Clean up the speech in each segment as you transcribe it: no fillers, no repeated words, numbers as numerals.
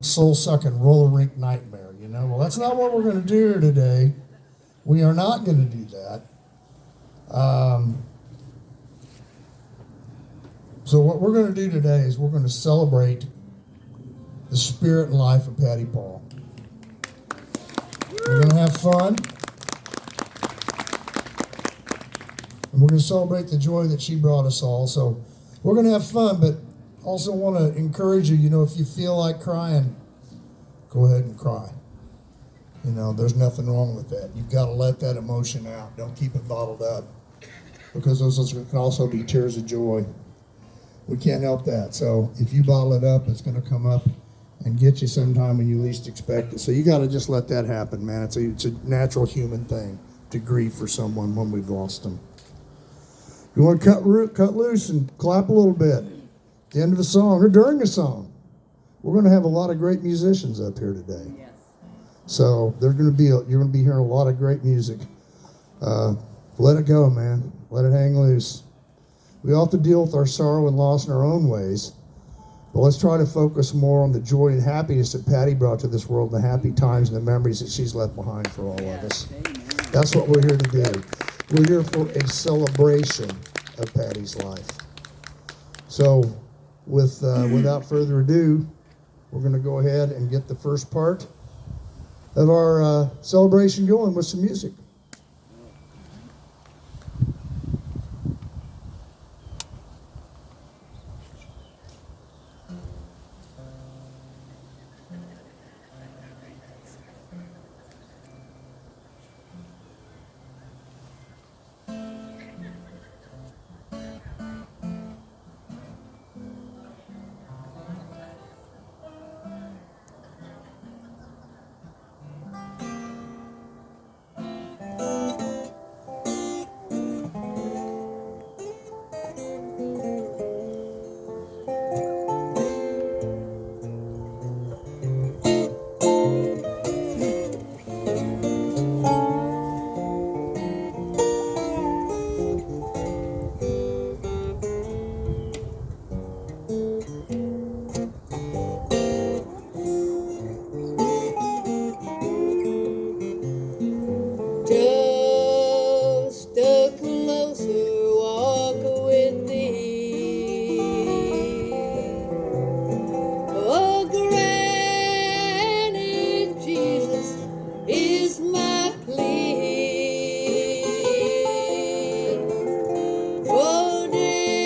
soul-sucking roller rink nightmare, you know? Well, that's not what we're going to do here today. We are not going to do that. So what we're going to do today is we're going to celebrate the spirit and life of Patti Paul. We're going to have fun. And we're going to celebrate the joy that she brought us all. So we're going to have fun, but also want to encourage you, you know, if you feel like crying, go ahead and cry. You know, there's nothing wrong with that. You've got to let that emotion out. Don't keep it bottled up, because those can also be tears of joy. We can't help that. So if you bottle it up, it's going to come up and get you sometime when you least expect it. So you got to just let that happen, man. It's a natural human thing to grieve for someone when we've lost them. You want to cut loose and clap a little bit at the end of a song or during a song. We're going to have a lot of great musicians up here today. Yes. So you're going to be hearing a lot of great music. Let it go, man. Let it hang loose. We all have to deal with our sorrow and loss in our own ways, but let's try to focus more on the joy and happiness that Patti brought to this world, the happy times and the memories that she's left behind for all of us. That's what we're here to do. We're here for a celebration of Patti's life. So without further ado, we're going to go ahead and get the first part of our celebration going with some music. Just a closer walk with thee. Oh, granted, Jesus is my plea. Oh, daily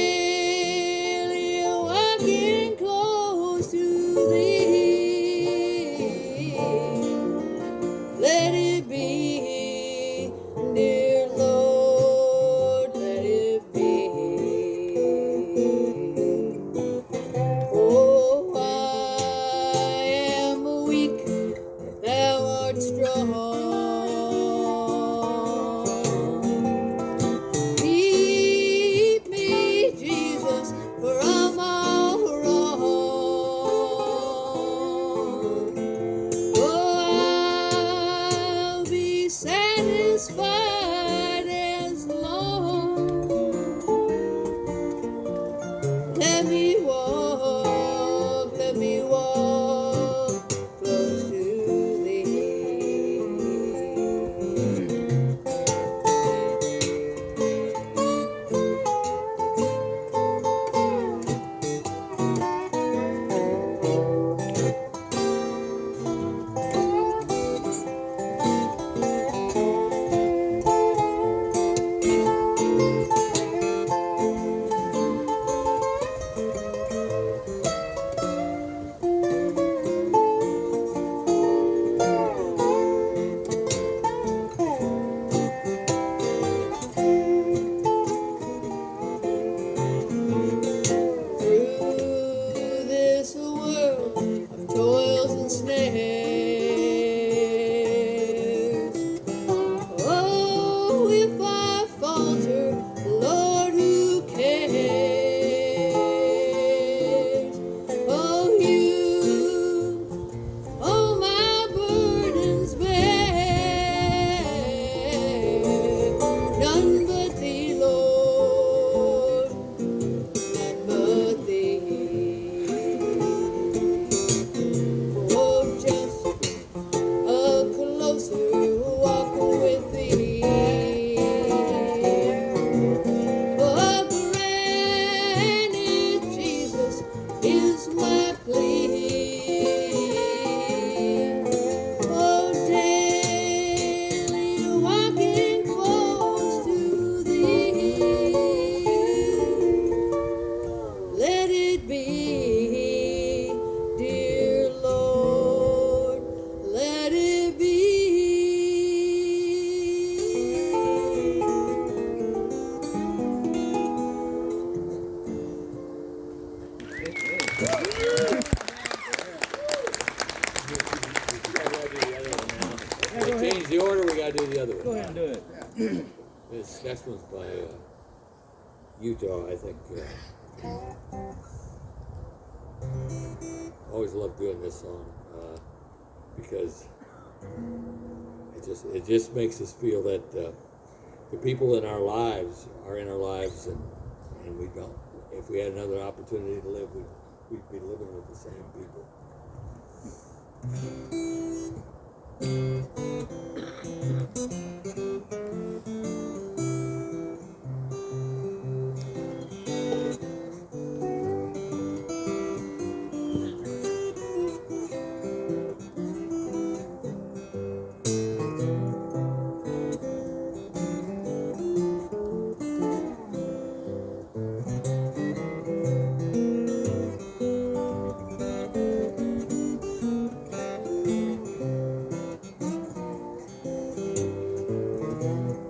walking close to thee. Let it be, dear Lord, let it be. Oh, I am weak, but thou art strong. Keep me, Jesus, for I'm all wrong. Oh, I'll be satisfied as long. Let me walk close to thee. change the order, we gotta do the other one. Go ahead and do it. This next one's by Utah, I think. Always love doing this song because it just makes us feel that the people in our lives are in our lives, and we don't. If we had another opportunity to live, we'd be living with the same people.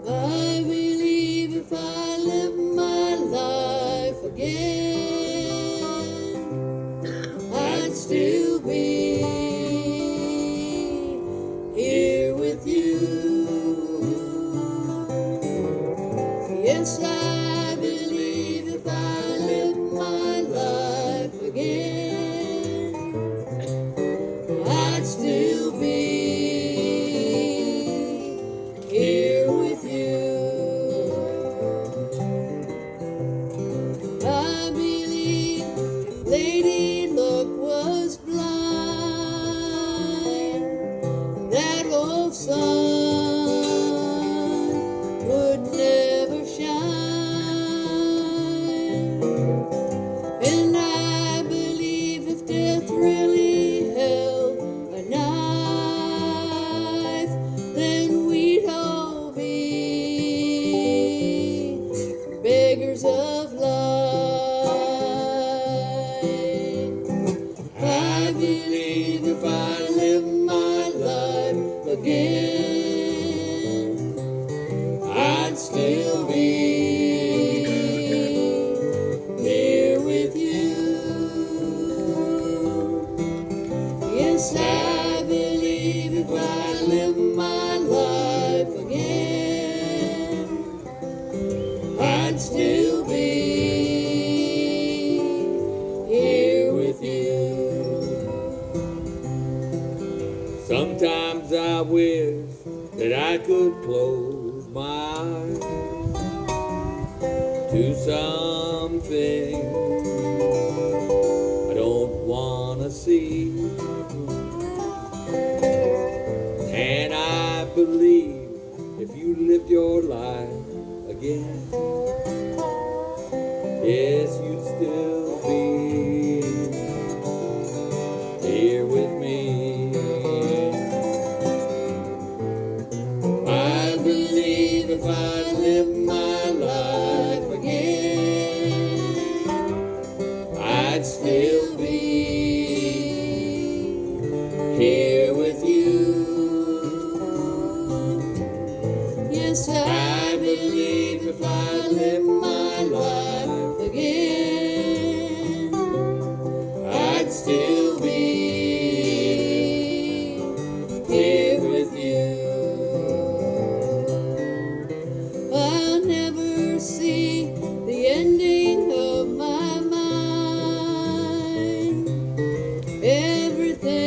I believe if I live my life again, I'd still be here with you. Yes, I believe if I live my life again, I'd still be here with you. I believe if Lady Luck was blind, that old sun would never shine. And I believe if death really held a knife, then we'd all be beggars of life. I believe if I live my life again, I'd still be here with you. Yes, I believe if I live my life again, I'd still be here with you. Sometimes I wish that I could close my eyes to something I don't wanna see. And I believe if you lived your life again, yes, you'd still be here with me. I believe if I live my life again, I'd still be here with you. Yes, I believe if I live my life again, I'd still be here with you. I'll never see the ending of my mind. Everything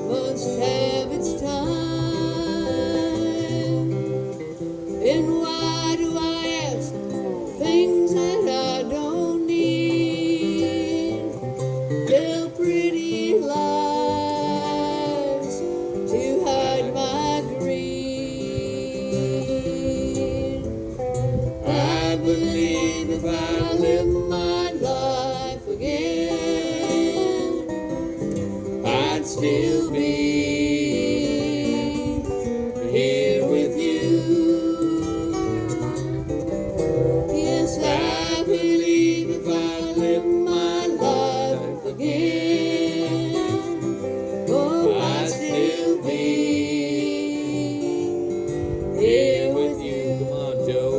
must have its time. And why do I ask things that I don't need? Tell pretty lies to hide my greed. I believe if I live my life again, I'd still be here with you. Yes, I believe if I live my life again, oh, I'd still be here with you. Come on, Joe.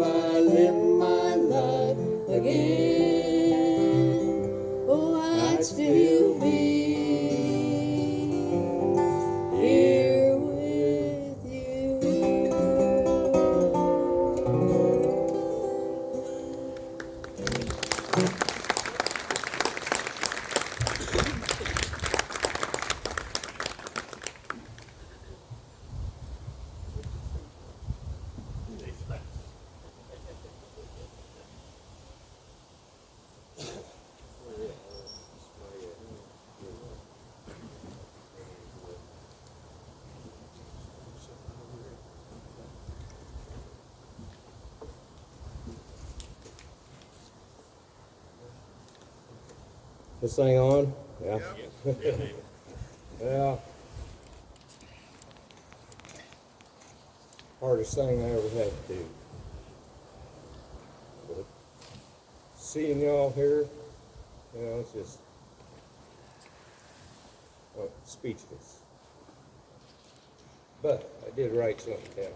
I live my life again, oh, I'd still be here with you. This thing on? Yeah. Yeah. Hardest thing I ever had to do. But seeing y'all here, it's just speechless. But I did write something down.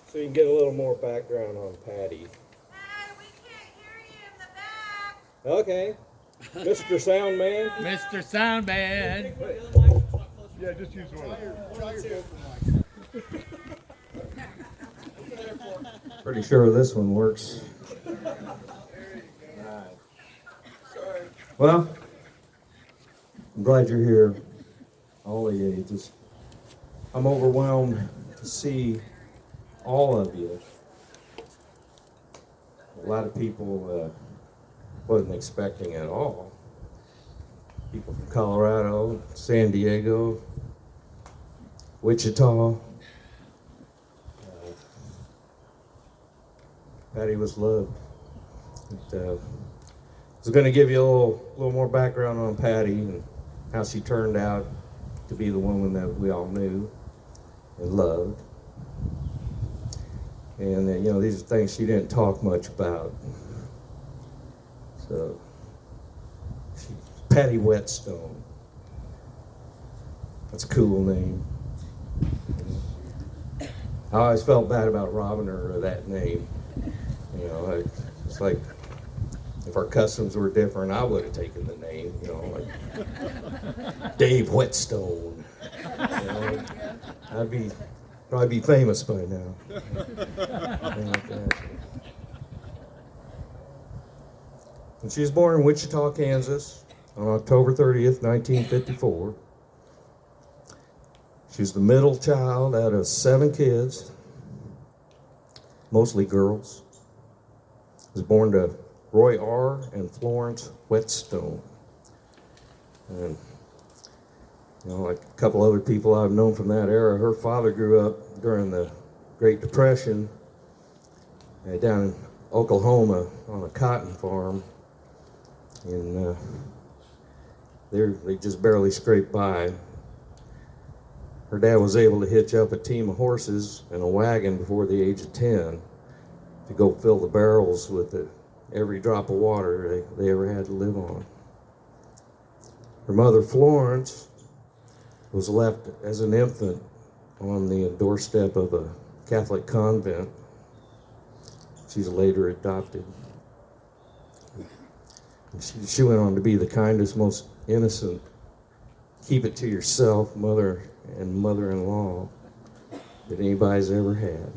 So you can get a little more background on Patti. We can't hear you in the back. Okay. Mr. Soundman. Mr. Soundman. Yeah, just use one. Pretty sure this one works. Well, I'm glad you're here, all the ages. I'm overwhelmed to see all of you. A lot of people wasn't expecting at all. People from Colorado, San Diego, Wichita. Patti was loved. I was going to give you a little more background on Patti and how she turned out to be the woman that we all knew and loved. And these are things she didn't talk much about. So, Patti Whetstone. That's a cool name. I always felt bad about robbing her of that name. It's like if our customs were different, I would have taken the name. Like Dave Whetstone. I'd probably be famous by now. And she was born in Wichita, Kansas on October 30th, 1954. She was the middle child out of 7 kids, mostly girls. Was born to Roy R. and Florence Whetstone. And, like a couple other people I've known from that era, her father grew up during the Great Depression down in Oklahoma on a cotton farm. And they just barely scraped by. Her dad was able to hitch up a team of horses and a wagon before the age of 10 to go fill the barrels with every drop of water they ever had to live on. Her mother, Florence, was left as an infant on the doorstep of a Catholic convent. She's later adopted. She went on to be the kindest, most innocent, keep it to yourself mother and mother-in-law that anybody's ever had.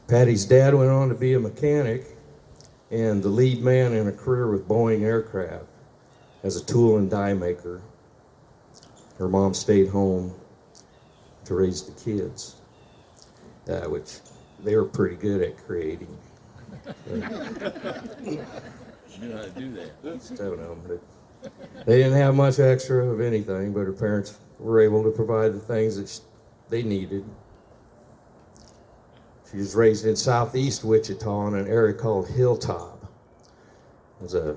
Patti's dad went on to be a mechanic and the lead man in a career with Boeing Aircraft as a tool and die maker. Her mom stayed home to raise the kids, which they were pretty good at creating. You know how to do that. Seven of them, but they didn't have much extra of anything, but her parents were able to provide the things that they needed. She was raised in southeast Wichita in an area called Hilltop. It was a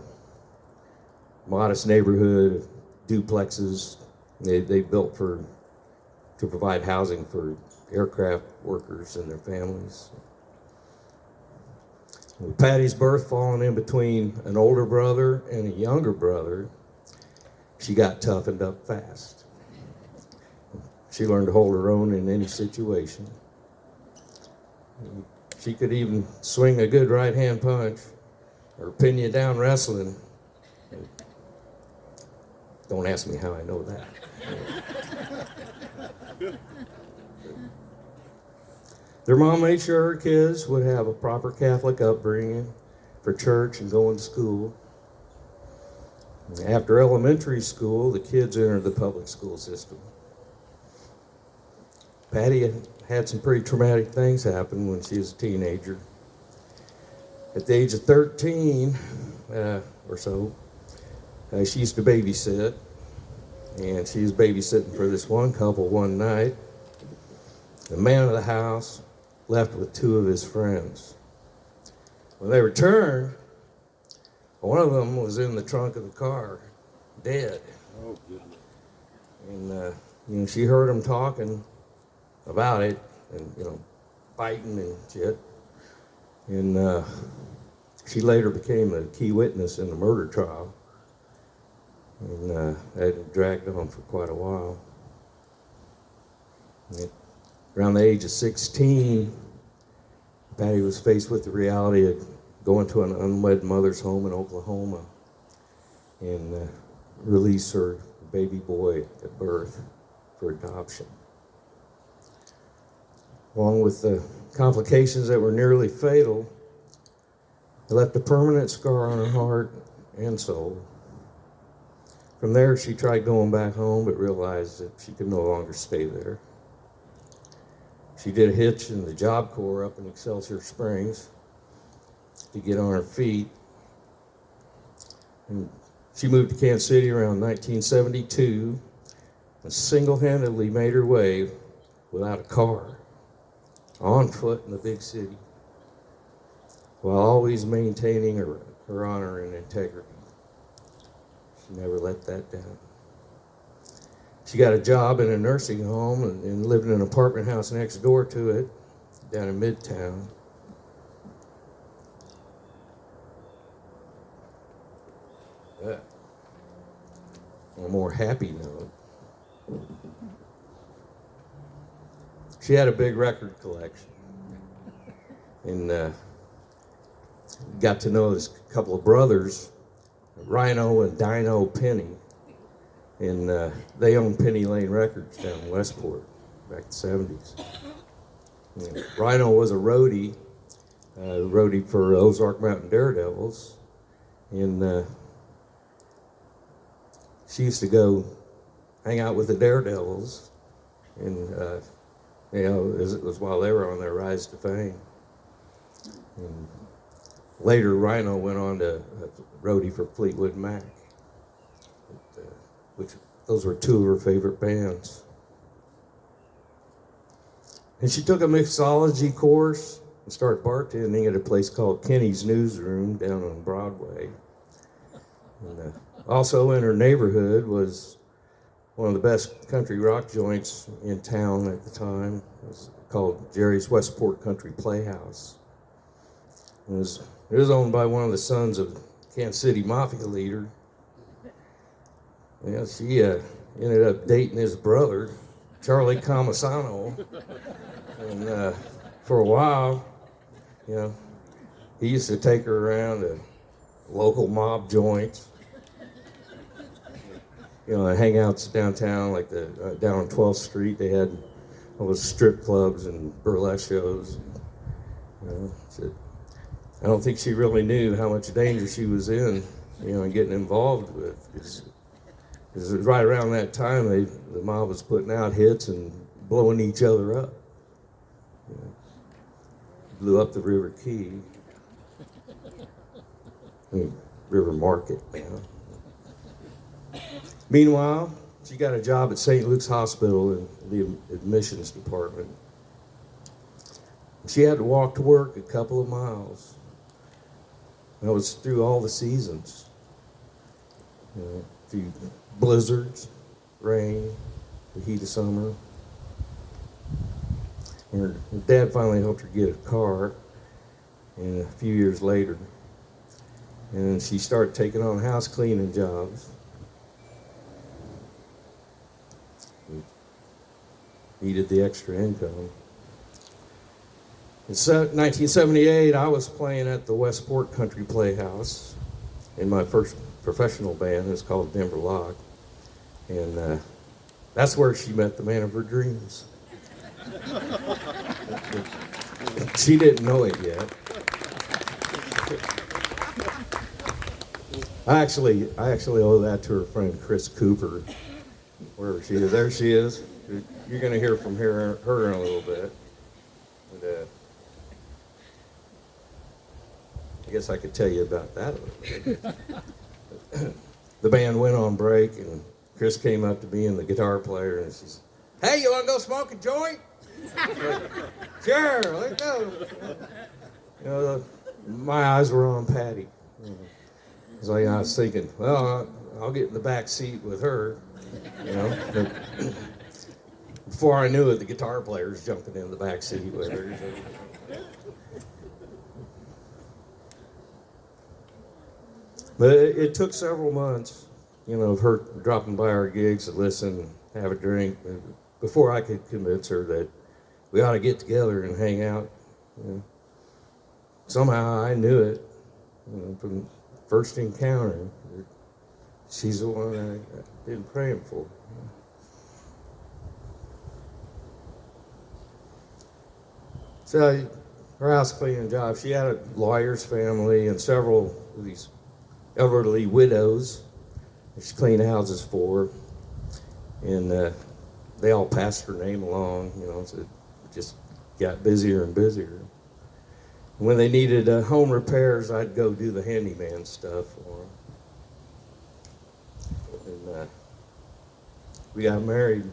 modest neighborhood of duplexes they built to provide housing for aircraft workers and their families. With Patti's birth falling in between an older brother and a younger brother, she got toughened up fast. She learned to hold her own in any situation. She could even swing a good right-hand punch or pin you down wrestling. Don't ask me how I know that. Their mom made sure her kids would have a proper Catholic upbringing for church and going to school. After elementary school, the kids entered the public school system. Patti had some pretty traumatic things happen when she was a teenager. At the age of 13 or so, she used to babysit, and she was babysitting for this one couple one night. The man of the house left with two of his friends. When they returned, one of them was in the trunk of the car, dead. Oh, goodness. And she heard him talking about it, and fighting and shit. And she later became a key witness in the murder trial, and that dragged on for quite a while. Around the age of 16, Patti was faced with the reality of going to an unwed mother's home in Oklahoma and release her baby boy at birth for adoption. Along with the complications that were nearly fatal, it left a permanent scar on her heart and soul. From there, she tried going back home, but realized that she could no longer stay there. She did a hitch in the Job Corps up in Excelsior Springs to get on her feet. And she moved to Kansas City around 1972 and single-handedly made her way without a car, on foot in the big city, while always maintaining her honor and integrity. She never let that down. She got a job in a nursing home and lived in an apartment house next door to it, down in Midtown. But on a more happy note, she had a big record collection, and got to know this couple of brothers, Rhino and Dino Penny, and they owned Penny Lane Records down in Westport back in the 70s. And Rhino was a roadie for Ozark Mountain Daredevils, and she used to go hang out with the Daredevils, and it was while they were on their rise to fame. And later, Rhino went on to roadie for Fleetwood Mac, which those were two of her favorite bands. And she took a mixology course and started bartending at a place called Kenny's Newsroom down on Broadway. And also in her neighborhood was one of the best country rock joints in town at the time. It was called Jerry's Westport Country Playhouse. It was owned by one of the sons of Kansas City Mafia leader. Yeah, she ended up dating his brother, Charlie Comisano. And for a while, he used to take her around to local mob joints, and hangouts downtown, like down on 12th Street. They had all those strip clubs and burlesque shows. I don't think she really knew how much danger she was in, and getting involved with. Because it was right around that time the mob was putting out hits and blowing each other up. Blew up the River Key. River Market, Meanwhile, she got a job at St. Luke's Hospital in the admissions department. She had to walk to work a couple of miles. That was through all the seasons. Through blizzards, rain, the heat of summer. And her dad finally helped her get a car, and a few years later, and she started taking on house cleaning jobs. needed the extra income. In 1978, I was playing at the Westport Country Playhouse in my first professional band. It was called Denver Lock. And that's where she met the man of her dreams. She didn't know it yet. I actually owe that to her friend Chris Cooper, wherever she is. There she is. You're going to hear from her in a little bit. And, I guess I could tell you about that a little bit. The band went on break, and Chris came up to me and the guitar player, and she's, "Hey, you want to go smoke a joint?" Like, "Sure, let's go." You know, my eyes were on Patti. So I was thinking, well, I'll get in the back seat with her, you know. But before I knew it, the guitar player's jumping in the back seat with her. But it took several months, you know, of her dropping by our gigs to listen, have a drink, before I could convince her that we ought to get together and hang out. You know. Somehow I knew it, you know, from first encounter. She's the one I've been praying for. So her house cleaning job, she had a lawyer's family and several of these elderly widows that she cleaned houses for. And they all passed her name along, you know, so it just got busier and busier. When they needed home repairs, I'd go do the handyman stuff for them. And we got married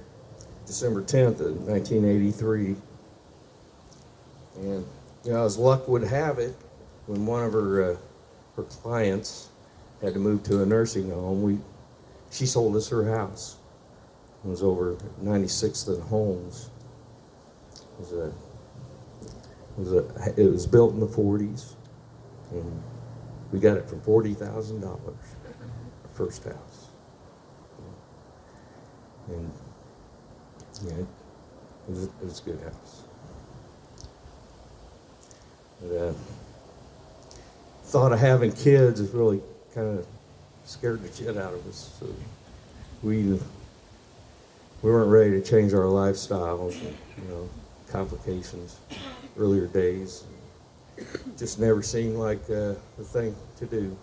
December 10th of 1983. And, you know, as luck would have it, when one of her clients had to move to a nursing home, she sold us her house. It was over 96th and Holmes. It was built in the 40s, and we got it for $40,000, our first house. And yeah, it was a good house. But, thought of having kids has really kind of scared the shit out of us. So we weren't ready to change our lifestyles, and, you know, complications, earlier days. Just never seemed like the thing to do.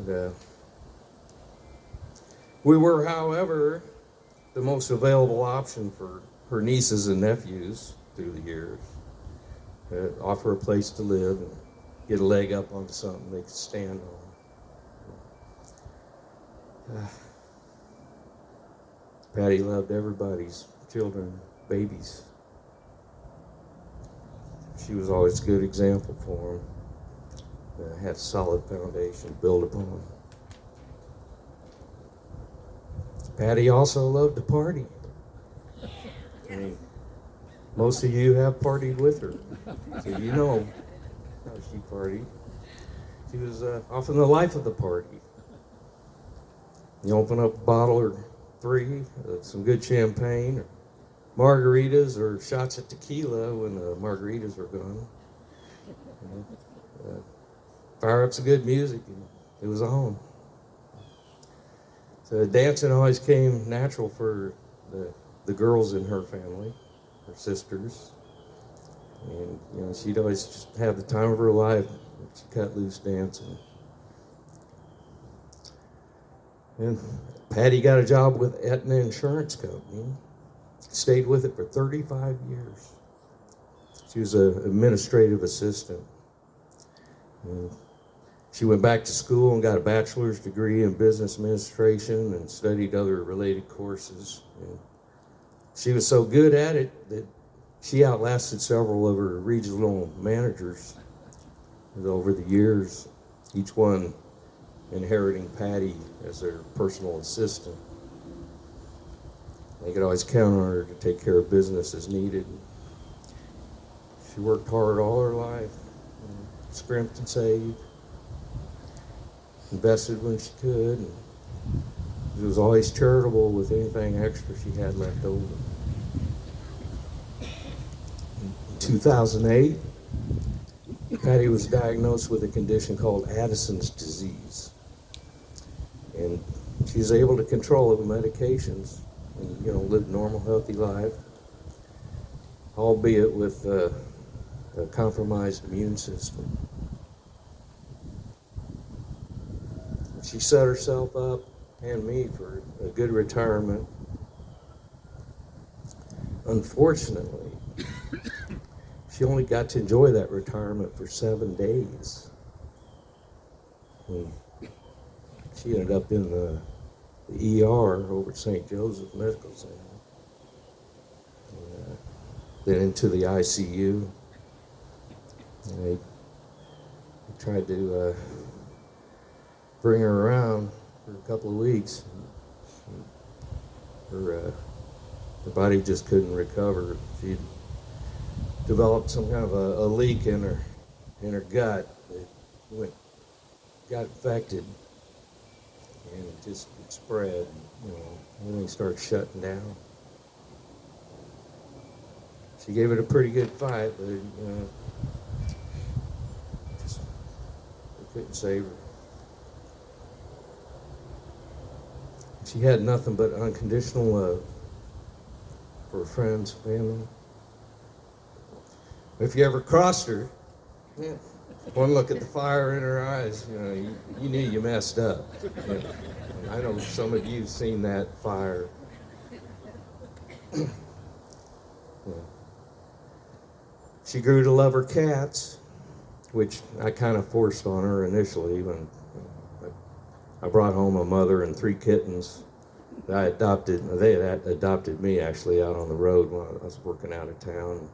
But, we were, however, the most available option for her nieces and nephews through the years. Offer a place to live and get a leg up onto something they could stand on. Patti loved everybody's children, babies. She was always a good example for them. Had a solid foundation to build upon. Patti also loved to party. I mean, most of you have partied with her, so you know how she partied. She was often the life of the party. You open up a bottle or three, some good champagne, or margaritas, or shots of tequila when the margaritas are gone. Fire up some good music, and it was on. So dancing always came natural for the girls in her family, her sisters. And, you know, she'd always just have the time of her life. She cut loose dancing. And Patti got a job with Aetna Insurance Company. Stayed with it for 35 years. She was an administrative assistant. And she went back to school and got a bachelor's degree in business administration and studied other related courses. And she was so good at it that she outlasted several of her regional managers over the years, each one inheriting Patti as their personal assistant. They could always count on her to take care of business as needed. She worked hard all her life, scrimped and saved, invested when she could, and She was always charitable with anything extra she had left over. In 2008, Patti was diagnosed with a condition called Addison's disease. And she was able to control it with medications and, live a normal, healthy life, albeit with a compromised immune system. She set herself up and me for a good retirement. Unfortunately, she only got to enjoy that retirement for 7 days. And she ended up in the ER over at St. Joseph Medical Center. And, then into the ICU. And they tried to bring her around for a couple of weeks. Her body just couldn't recover. She developed some kind of a leak in her gut that got infected, and it spread. Everything started shutting down. She gave it a pretty good fight, but just we couldn't save her. She had nothing but unconditional love for her friends, family. If you ever crossed her, one look at the fire in her eyes, you knew you messed up. And I know some of you've seen that fire. She grew to love her cats, which I kind of forced on her initially when I brought home a mother and 3 kittens that I adopted. They had adopted me actually out on the road when I was working out of town.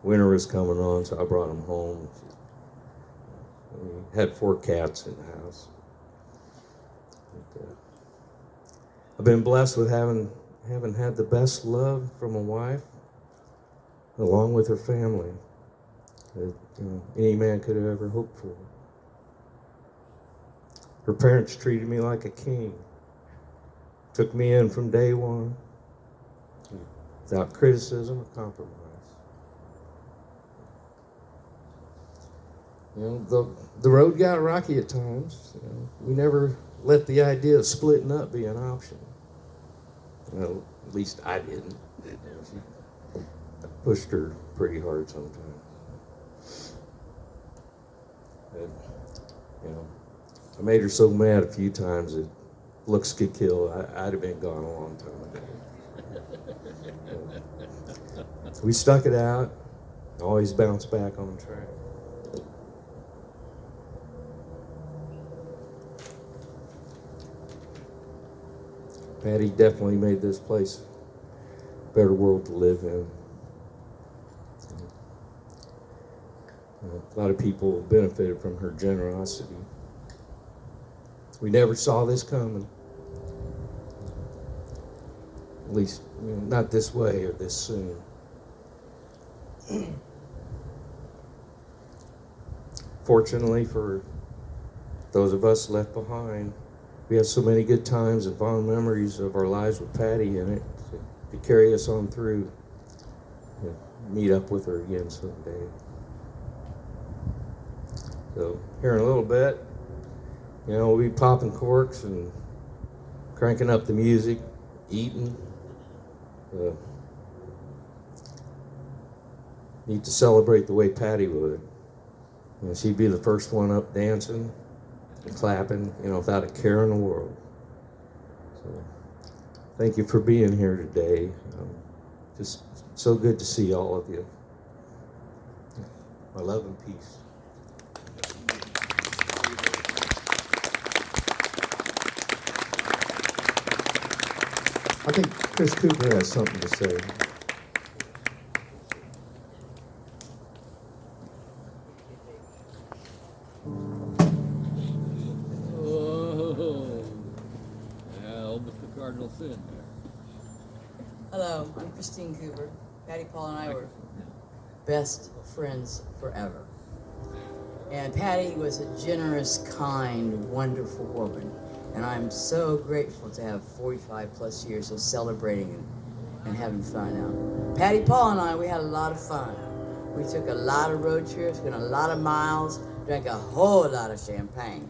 Winter was coming on, so I brought them home. We had 4 cats in the house. I've been blessed with having had the best love from a wife, along with her family, that any man could have ever hoped for. Her parents treated me like a king, took me in from day one, without criticism or compromise. The road got rocky at times. We never let the idea of splitting up be an option. At least I didn't. I pushed her pretty hard sometimes. And, I made her so mad a few times that looks could kill. I'd have been gone a long time ago. We stuck it out, always bounced back on track. Patti definitely made this place a better world to live in. A lot of people benefited from her generosity. We never saw this coming. At least, not this way or this soon. Fortunately for those of us left behind, we have so many good times and fond memories of our lives with Patti in it to carry us on through and meet up with her again someday. So here in a little bit, we'll be popping corks and cranking up the music, eating. Need to celebrate the way Patti would. She'd be the first one up dancing and clapping, without a care in the world. So, thank you for being here today. Just so good to see all of you. My love and peace. I think Chris Cooper has something to say. Oh, yeah, almost the cardinal sin there. Hello, I'm Christine Cooper. Patti, Paul, and I were best friends forever. And Patti was a generous, kind, wonderful woman. And I'm so grateful to have 45 plus years of celebrating and having fun now. Patty, Paul, and I, we had a lot of fun. We took a lot of road trips, went a lot of miles, drank a whole lot of champagne,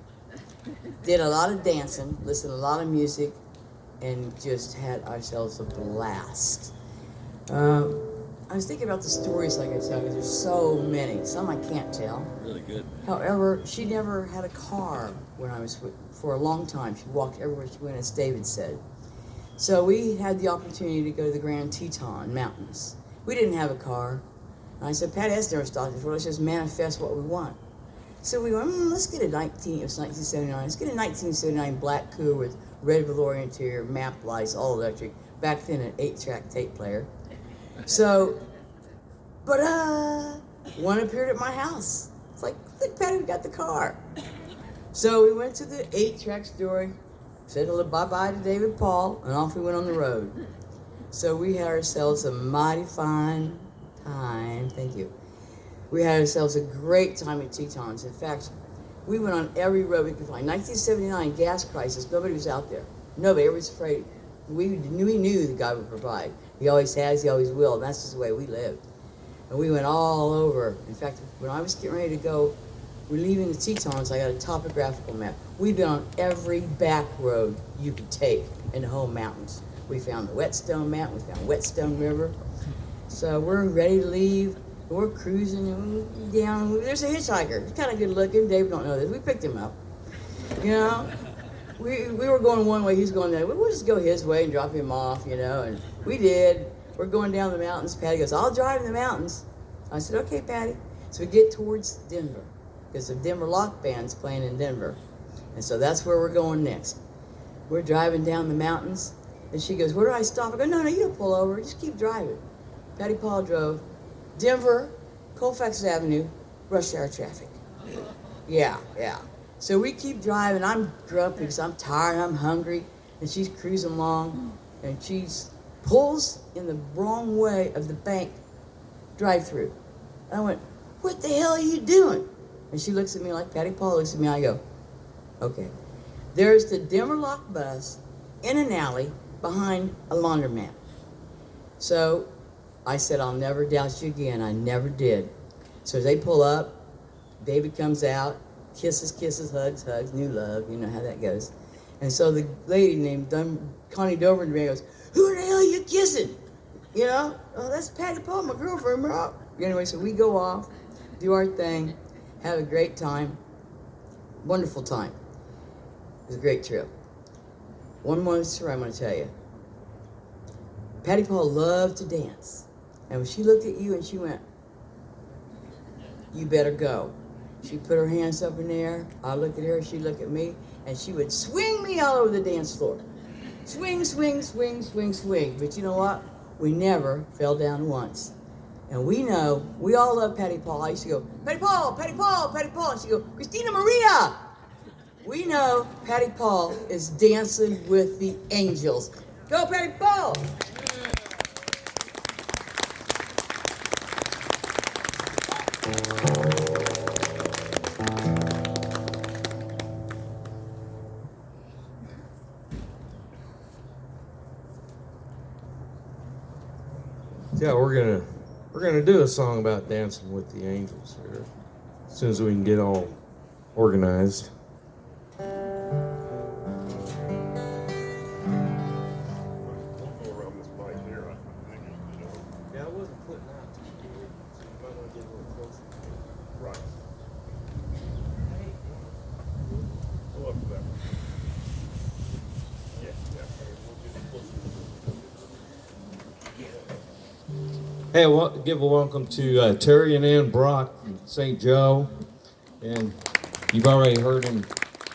did a lot of dancing, listened to a lot of music, and just had ourselves a blast. I was thinking about the stories like I tell, because there's so many. Some I can't tell. Really good. However, she never had a car when I was for a long time. She walked everywhere she went, as David said. So we had the opportunity to go to the Grand Teton Mountains. We didn't have a car. And I said, Patty, that's never stopped us. Well, let's just manifest what we want. So we went, let's get a it was 1979, let's get a 1979 black coupe with red velour interior, map lights, all electric. Back then, an 8-track tape player. So, but one appeared at my house. It's like, look, Patty, we got the car. So we went to the 8-track store, said bye-bye to David Paul, and off we went on the road. So we had ourselves a mighty fine time. Thank you. We had ourselves a great time at Tetons. In fact, we went on every road we could find. 1979, gas crisis, nobody was out there. Nobody, everybody was afraid. We knew the God would provide. He always has, he always will, and that's just the way we lived. And we went all over. In fact, when I was getting ready to go, we're leaving the Tetons, I got a topographical map. We've been on every back road you could take in the whole mountains. We found the Whetstone Mountain, we found Whetstone River. So we're ready to leave. We're cruising and down. There's a hitchhiker. He's kind of good looking. Dave don't know this. We picked him up. You know, we were going one way. He's going the other. We'll just go his way and drop him off. You know, and we did. We're going down the mountains. Patty goes, "I'll drive in the mountains." I said, "Okay, Patty." So we get towards Denver because the Denver Lock Band's playing in Denver, and so that's where we're going next. We're driving down the mountains, and she goes, "Where do I stop?" I go, "No, you don't pull over. Just keep driving." Patty Paul drove. Denver, Colfax Avenue, rush hour traffic. Yeah. So we keep driving. I'm grumpy because I'm tired, I'm hungry, and she's cruising along, and she pulls in the wrong way of the bank drive-through. I went, "What the hell are you doing?" And she looks at me like Patty Paul looks at me. I go, "Okay." There's the Denver Lock bus in an alley behind a laundromat. So I said, "I'll never doubt you again." I never did. So as they pull up, David comes out, kisses, hugs, new love. You know how that goes. And so the lady named Connie Dover goes, "Who the hell are you kissing?" You know, "Oh, that's Patty Paul, my girlfriend, bro." Anyway, so we go off, do our thing, have a great time. Wonderful time. It was a great trip. One more story I'm going to tell you. Patty Paul loved to dance. And when she looked at you and she went, "You better go." She put her hands up in the air. I look at her, she looked at me, and she would swing me all over the dance floor. Swing. But you know what? We never fell down once. And we know, we all love Patty Paul. I used to go, "Patty Paul, Patty Paul, Patty Paul." And she'd go, "Christina Maria." We know Patty Paul is dancing with the angels. Go, Patty Paul. Yeah, we're gonna do a song about dancing with the angels here, as soon as we can get all organized. We'll go around this mic here. I think, you know. Yeah, I wasn't putting out too good, so you might want to get a little closer. Right. Go up to that one. Yeah. Hey, give a welcome to Terry and Ann Brock from St. Joe. And you've already heard him,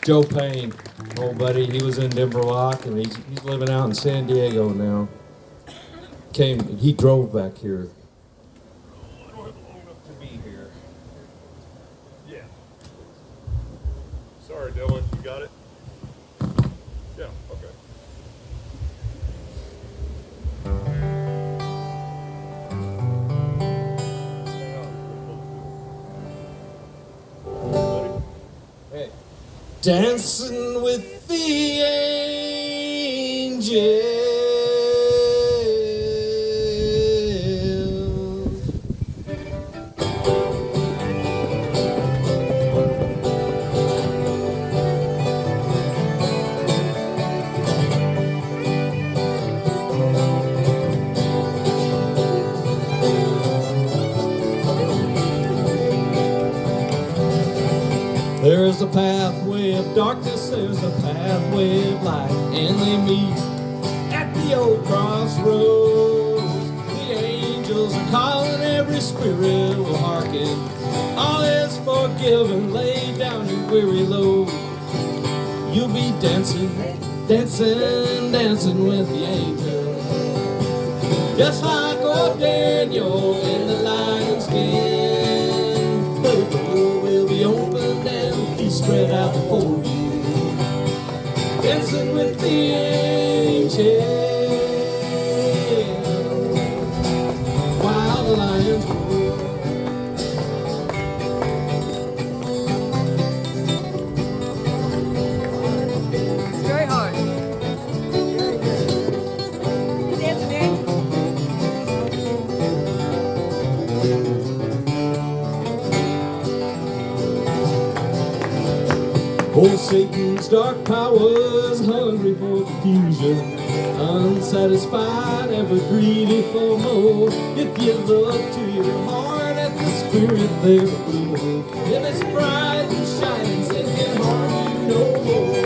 Joe Payne, old buddy. He was in Denver Lock, and he's living out in San Diego now. He drove back here. Long enough to be here. Yeah. Sorry, Dylan. You got it? Yeah, okay. Dancing dancing with the angels. There's a pathway of darkness, there's a pathway of light, and they meet at the old crossroads. The angels are calling, every spirit will hearken. All is forgiven, lay down your weary load. You'll be dancing, dancing, dancing with the angels. Just like old Daniel in the lion's den. The door will be opened and be spread out before you. Dancing with the angels while the lions roar. It's very hard. Dance, Nick. Oh, Satan's dark powers, hungry for confusion, unsatisfied, ever greedy for more. If you look to your heart at the spirit there below, if it's bright and shines, it can harm you no more.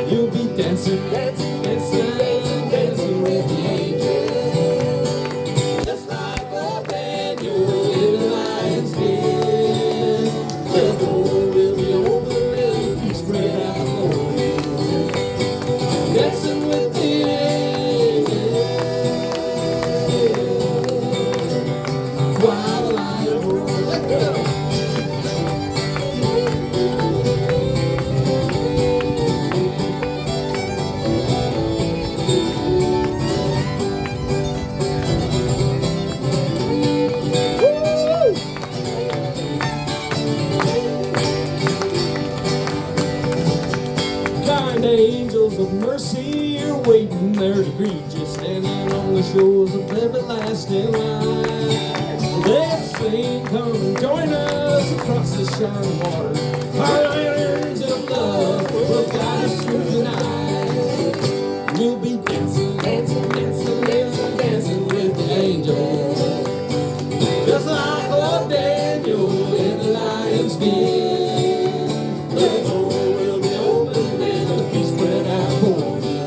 You'll be dancing, dancing, dancing, dancing with the angels. Just like old Daniel in the lion's den. The door will be open and be spread out before you. Dancing with the angels while the lions roar. Let's go. Kind angels of mercy are waiting there to greet you, standing on the shores of everlasting light. They sing, come and join us across the shining water. Our lanterns of love will guide us through the night. We'll be dancing, dancing, dancing, dancing, dancing with the angels. Just like old Daniel in the lion's den. The door will be open and the feast spread out for you.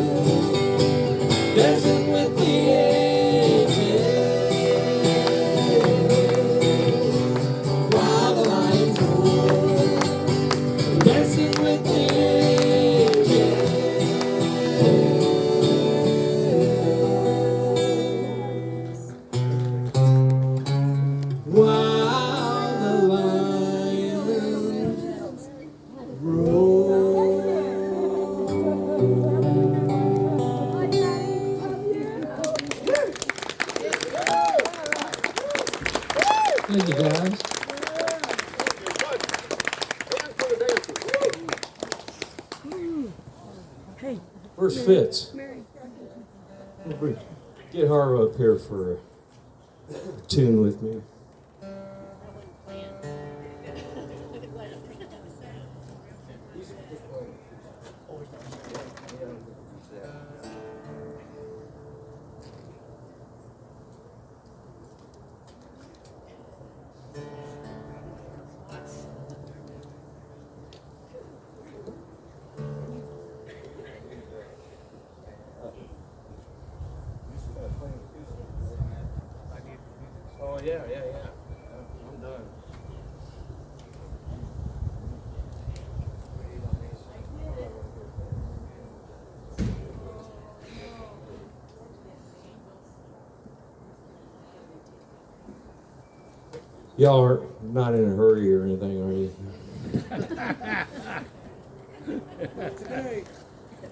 Dancing with the angels while the lions roar. Dancing with the angels while the lions roar. Thank you, guys. Where's Fitz? Get Harv up here for a tune with me. Oh, yeah. I'm done. Y'all are not in a hurry or anything, are you? Today.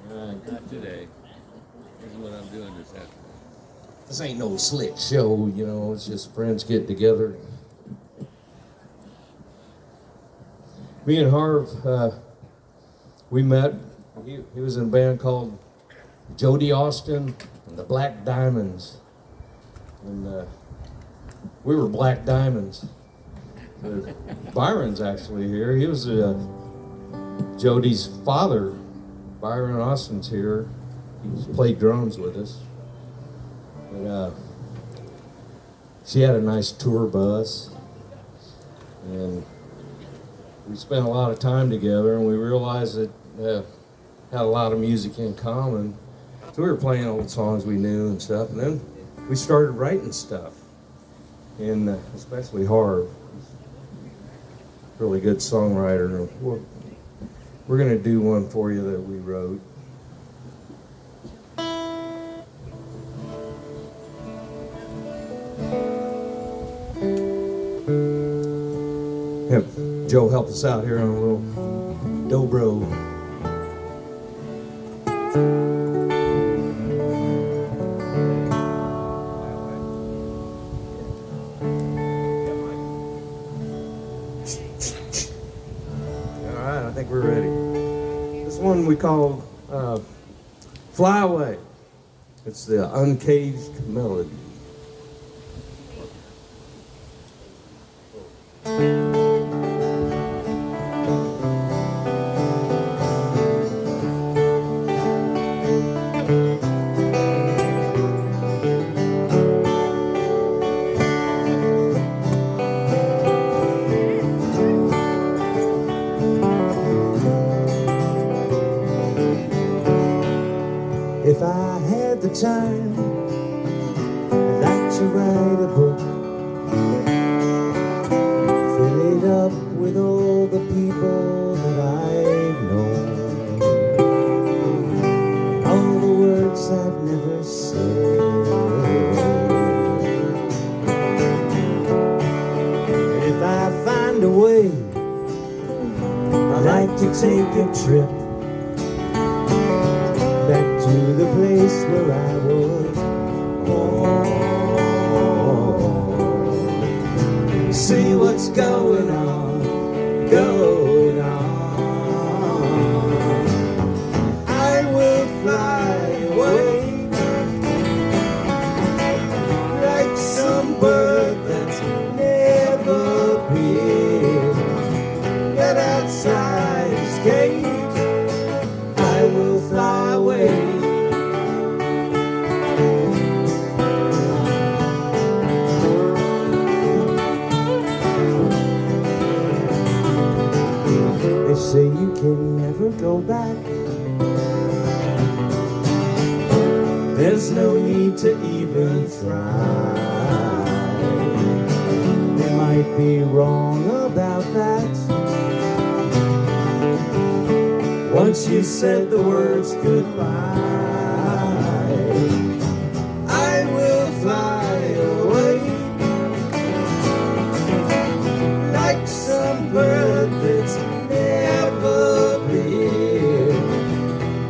Not today. This is what I'm doing this afternoon. This ain't no slick show, you know, it's just friends getting together. Me and Harv we met. He was in a band called Jody Austin and the Black Diamonds. And we were Black Diamonds. Byron's actually here. He was Jody's father. Byron Austin's here. He's played drums with us. But she had a nice tour bus. And we spent a lot of time together, and we realized that had a lot of music in common. So we were playing old songs we knew and stuff, and then we started writing stuff, and especially Harv, really good songwriter. We're going to do one for you that we wrote. Have Joe help us out here on a little dobro. All right, I think we're ready. This one we call Fly Away. It's the uncaged melody. If I had the time, I'd like to write a book, fill it up with all the people that I've known, all the words I've never said. If I find a way, I'd like to take a trip back to the place where I was born. See what's going on, going on. I will fly away like some bird that's never been let outside his cage. I will fly away. They say you can never go back. There's no need to even try. They might be wrong about that. Once you said the words goodbye, I will fly away like some bird that's never been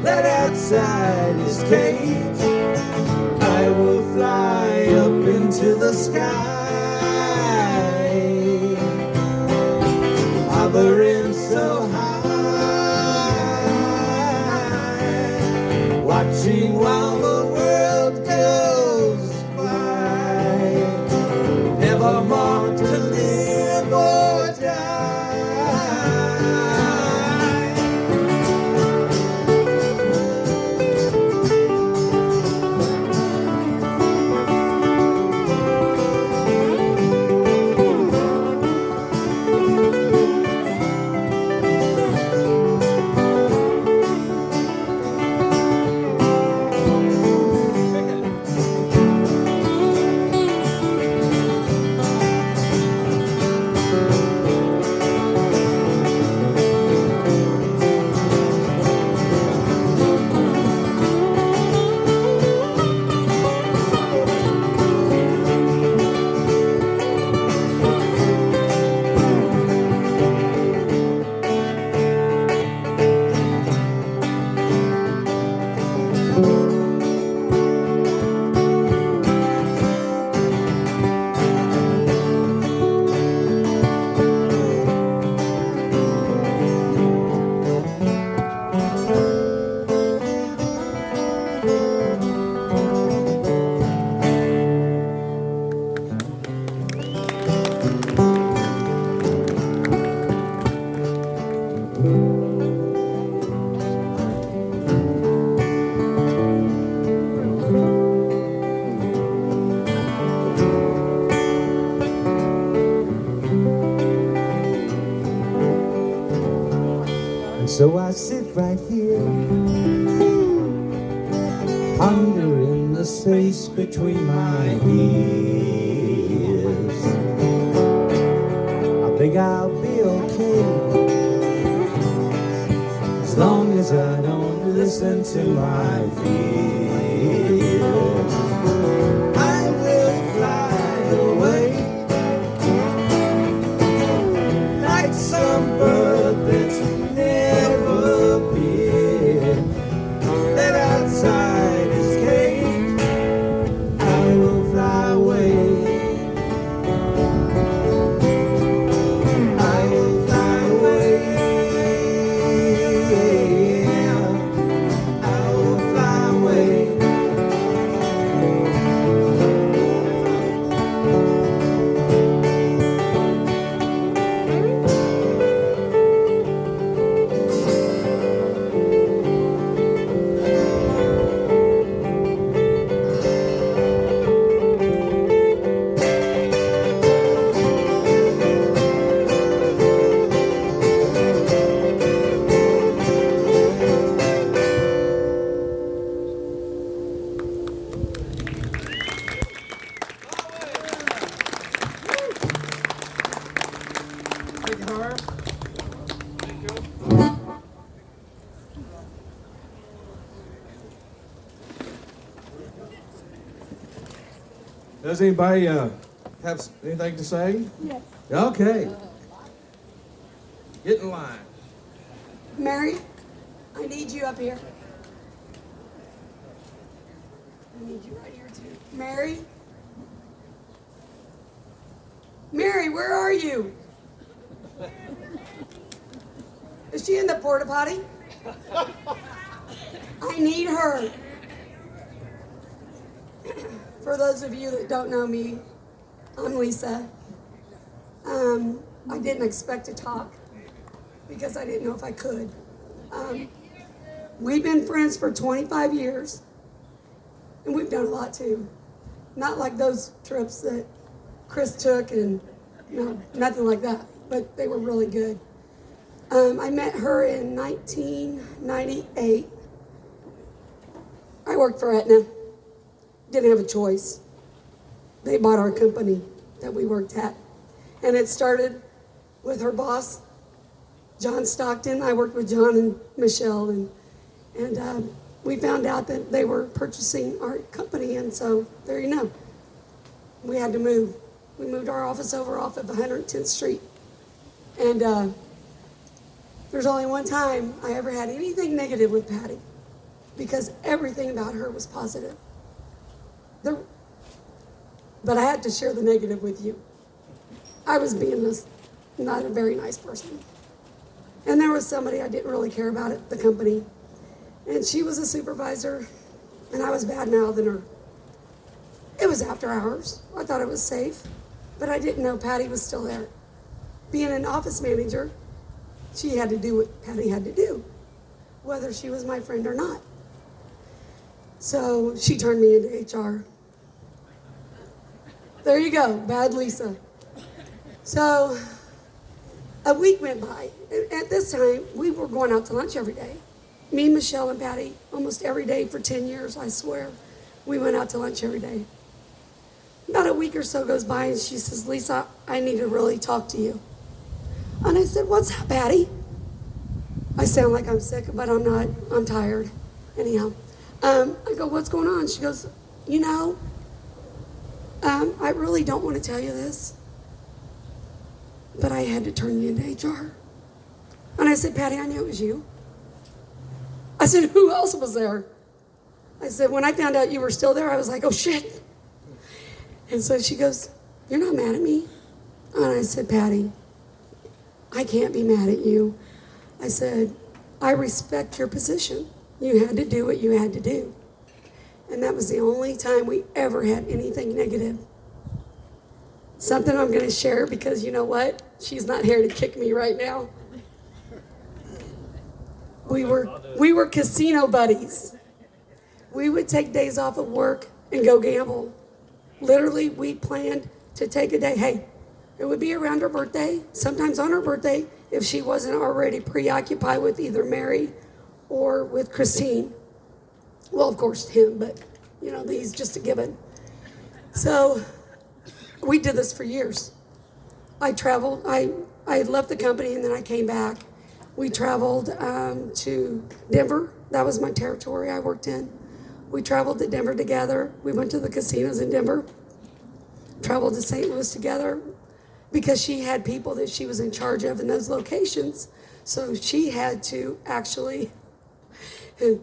let outside his cage. I will fly up into the sky, hovering so high, watching while the world goes by, never more to live or die. So I sit right here, pondering the space between my ears. I think I'll be okay, as long as I don't listen to my fears. I will fly away like some bird that's never been let outside his cage. I will fly away. I will fly away. I will fly away. Does anybody have anything to say? Yes. Okay. Get in line. Mary, I need you up here. I need you right here too. Mary? Mary, where are you? Is she in the porta potty? I need her. For those of you that don't know me, I'm Lisa. I didn't expect to talk because I didn't know if I could. We've been friends for 25 years, and we've done a lot too. Not like those trips that Chris took, and no, nothing like that, but they were really good. I met her in 1998. I worked for Aetna. Didn't have a choice. They bought our company that we worked at. And it started with her boss, John Stockton. I worked with John and Michelle, and we found out that they were purchasing our company, and so there you know. We had to move. We moved our office over off of 110th Street. And there's only one time I ever had anything negative with Patti, because everything about her was positive. But I had to share the negative with you. I was being not a very nice person. And there was somebody I didn't really care about at the company. And she was a supervisor, and I was bad-mouthing her. It was after hours. I thought it was safe, but I didn't know Patti was still there. Being an office manager, she had to do what Patti had to do, whether she was my friend or not. So she turned me into HR. There you go, bad Lisa. So a week went by. At this time, we were going out to lunch every day. Me, Michelle, and Patti, almost every day for 10 years, I swear. We went out to lunch every day. About a week or so goes by, and she says, Lisa, I need to really talk to you. And I said, what's up, Patti? I sound like I'm sick, but I'm not. I'm tired. Anyhow. I go, what's going on? She goes, you know, I really don't want to tell you this, but I had to turn you into HR. And I said, Patti, I knew it was you. I said, who else was there? I said, when I found out you were still there, I was like, oh shit. And so she goes, you're not mad at me? And I said, Patti, I can't be mad at you. I said, I respect your position. You had to do what you had to do. And that was the only time we ever had anything negative. Something I'm going to share, because you know what? She's not here to kick me right now. We were casino buddies. We would take days off of work and go gamble. Literally, we planned to take a day. Hey, it would be around her birthday, sometimes on her birthday, if she wasn't already preoccupied with either Mary or with Christine. Well, of course, him, but he's just a given. So we did this for years. I traveled. I had left the company and then I came back. We traveled to Denver. That was my territory I worked in. We traveled to Denver together. We went to the casinos in Denver. Traveled to St. Louis together because she had people that she was in charge of in those locations. So she had to actually, hey,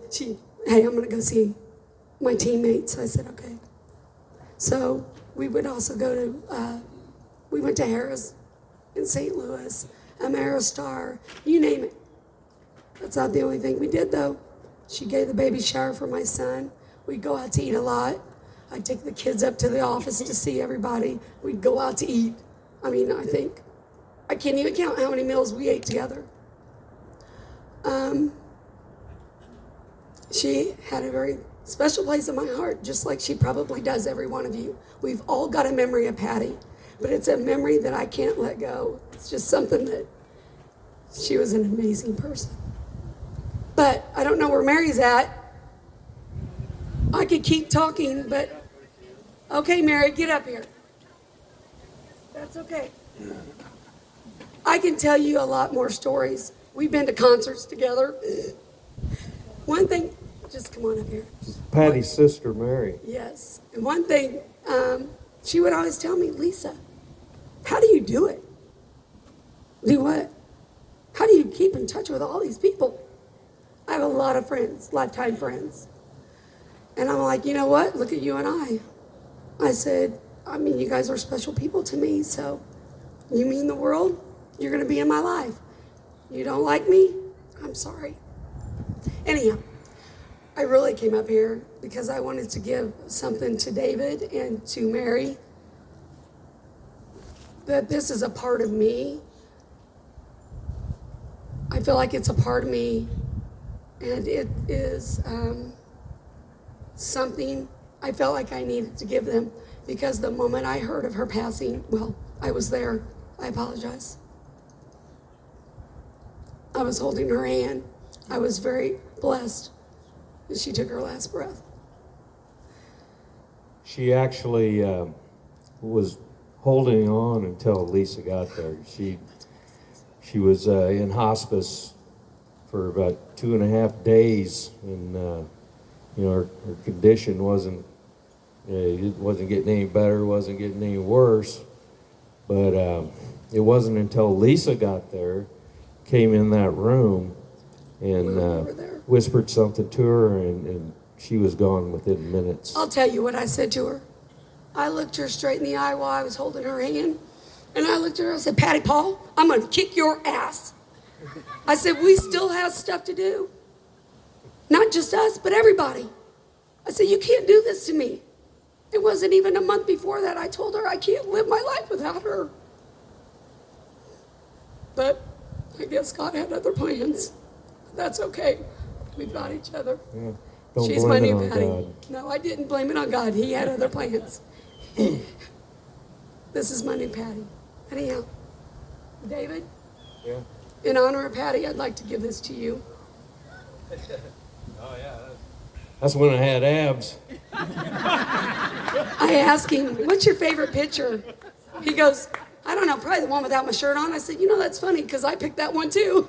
I'm going to go see my teammates. I said, okay. So we would also go to, we went to Harris in St. Louis, Ameristar, you name it. That's not the only thing we did though. She gave the baby shower for my son. We'd go out to eat a lot. I'd take the kids up to the office to see everybody. We'd go out to eat. I mean, I can't even count how many meals we ate together. She had a very special place in my heart, just like she probably does every one of you. We've all got a memory of Patti, but it's a memory that I can't let go. It's just something that she was an amazing person. But I don't know where Mary's at. I could keep talking, but okay, Mary, get up here. That's okay. I can tell you a lot more stories. We've been to concerts together. One thing, just come on up here. Patty's sister, Mary. Yes. And one thing, she would always tell me, Lisa, how do you do it? Do what? How do you keep in touch with all these people? I have a lot of friends, lifetime friends. And I'm like, you know what? Look at you and I. I said, I mean, you guys are special people to me, so you mean the world? You're going to be in my life. You don't like me? I'm sorry. Anyhow, I really came up here because I wanted to give something to David and to Mary, that this is a part of me. I feel like it's a part of me, and it is something I felt like I needed to give them, because the moment I heard of her passing, well, I was there. I apologize. I was holding her hand. I was very blessed that she took her last breath. She actually was holding on until Lisa got there. She was in hospice for about 2.5 days, and her condition wasn't getting any better, wasn't getting any worse. But it wasn't until Lisa got there, came in that room, and whispered something to her, and she was gone within minutes. I'll tell you what I said to her. I looked her straight in the eye while I was holding her hand, and I looked at her, I said, Patti Paul, I'm going to kick your ass. I said, we still have stuff to do. Not just us, but everybody. I said, you can't do this to me. It wasn't even a month before that I told her I can't live my life without her. But I guess God had other plans. That's okay. We've got each other. Yeah. Don't She's blame my it new on Patti. God. No, I didn't blame it on God. He had other plans. This is my new Patti. Anyhow, David, Yeah. in honor of Patti, I'd like to give this to you. Oh, yeah. That's when I had abs. I asked him, what's your favorite picture? He goes, I don't know, probably the one without my shirt on. I said, that's funny, because I picked that one too.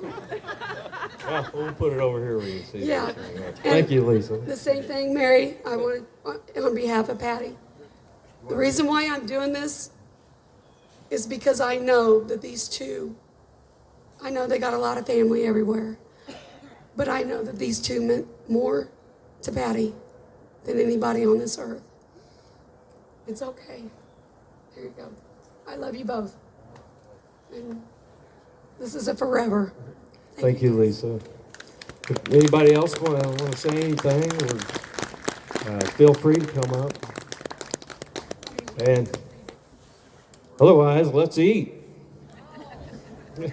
Yeah, we'll put it over here where you see Yeah. it. Thank you, Lisa. The same thing, Mary, I wanted, on behalf of Patti. The reason why I'm doing this is because I know that these two, I know they got a lot of family everywhere, but I know that these two meant more to Patti than anybody on this earth. It's okay. Here you go. I love you both. And this is a forever. Thank you, Lisa. If anybody else want to say anything, or feel free to come up. And otherwise, let's eat. All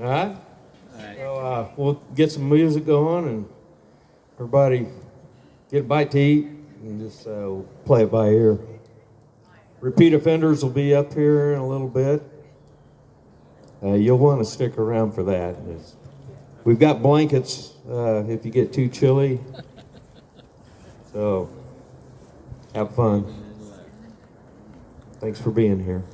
right? So we'll get some music going, and everybody get a bite to eat, and just play it by ear. Repeat offenders will be up here in a little bit. You'll want to stick around for that. We've got blankets if you get too chilly. So, have fun. Thanks for being here.